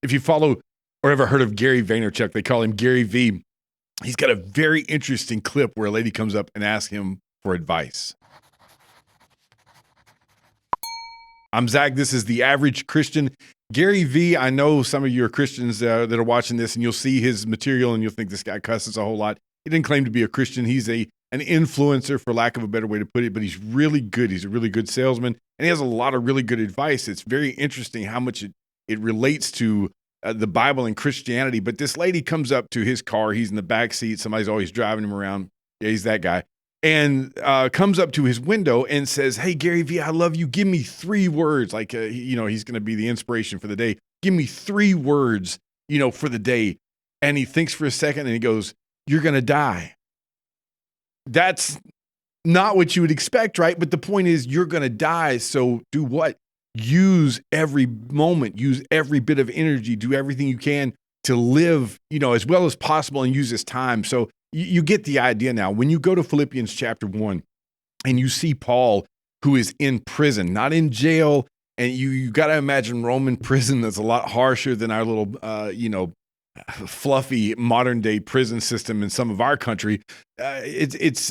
If you follow or ever heard of Gary Vaynerchuk, they call him Gary V. He's got a very interesting clip where a lady comes up and asks him for advice. I'm Zach. This is The Average Christian. Gary V, I know some of you are Christians that are watching this, and you'll see his material and you'll think this guy cusses a whole lot. He didn't claim to be a Christian. He's an influencer, for lack of a better way to put it, but he's really good. He's a really good salesman, and he has a lot of really good advice. It's very interesting how much it relates to the Bible and Christianity. But this lady comes up to his car. He's in the back seat. Somebody's always driving him around. Yeah, he's that guy. And comes up to his window and says, "Hey, Gary V, I love you. Give me 3 words." Like, he's going to be the inspiration for the day. Give me 3 words, for the day. And he thinks for a second and he goes, "You're going to die." That's not what you would expect, right? But the point is, you're going to die. So do what? Use every moment, use every bit of energy, do everything you can to live, as well as possible and use this time. So you get the idea now. When you go to Philippians chapter 1 and you see Paul, who is in prison, not in jail, and you got to imagine Roman prison that's a lot harsher than our little, fluffy modern day prison system in some of our country. It's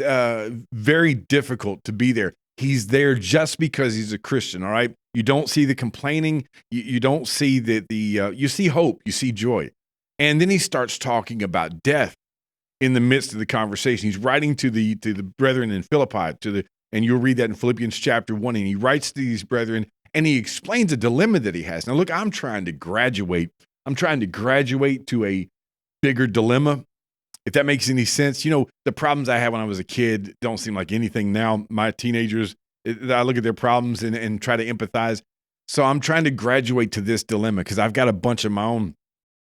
very difficult to be there. He's there just because he's a Christian. All right. You don't see the complaining. You don't see you see hope, you see joy. And then he starts talking about death in the midst of the conversation. He's writing to the brethren in Philippi, and you'll read that in Philippians chapter 1. And he writes to these brethren and he explains a dilemma that he has. Now, look, I'm trying to graduate to a bigger dilemma, if that makes any sense. The problems I had when I was a kid don't seem like anything now. My teenagers, I look at their problems and try to empathize. So I'm trying to graduate to this dilemma because I've got a bunch of my own.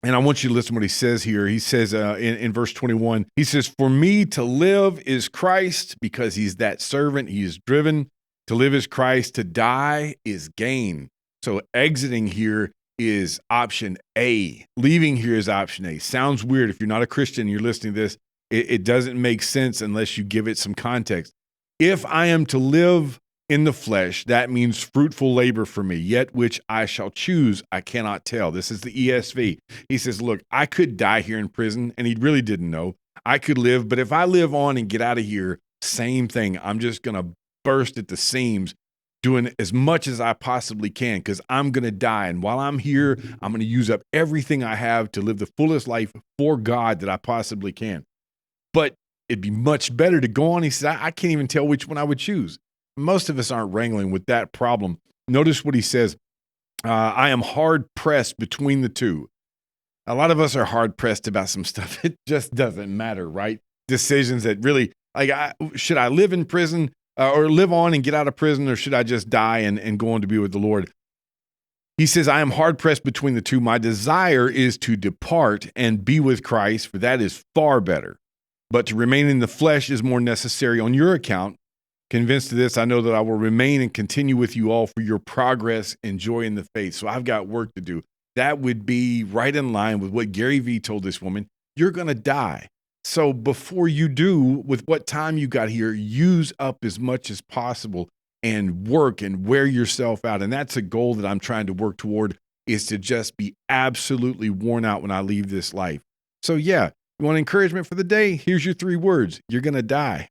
And I want you to listen to what he says here. He says in verse 21, he says, "For me to live is Christ," because he's that servant. He is driven. To live is Christ. To die is gain. So exiting here is option A. Leaving here is option A. Sounds weird. If you're not a Christian, you're listening to this, it doesn't make sense unless you give it some context. If I am to live in the flesh, that means fruitful labor for me, yet which I shall choose, I cannot tell. This is the ESV. He says, look, I could die here in prison, and he really didn't know. I could live, but if I live on and get out of here, same thing. I'm just going to burst at the seams, doing as much as I possibly can, because I'm going to die. And while I'm here, I'm going to use up everything I have to live the fullest life for God that I possibly can. But it'd be much better to go on. He said, I can't even tell which one I would choose. Most of us aren't wrangling with that problem. Notice what he says. I am hard pressed between the two. A lot of us are hard pressed about some stuff. It just doesn't matter, right? Decisions that really, should I live in prison or live on and get out of prison, or should I just die and go on to be with the Lord? He says, I am hard pressed between the two. My desire is to depart and be with Christ, for that is far better. But to remain in the flesh is more necessary on your account. Convinced of this, I know that I will remain and continue with you all for your progress and joy in the faith. So I've got work to do. That would be right in line with what Gary V told this woman. You're going to die. So before you do, with what time you got here, use up as much as possible and work and wear yourself out. And that's a goal that I'm trying to work toward, is to just be absolutely worn out when I leave this life. So yeah, you want encouragement for the day? Here's your 3 words. You're going to die.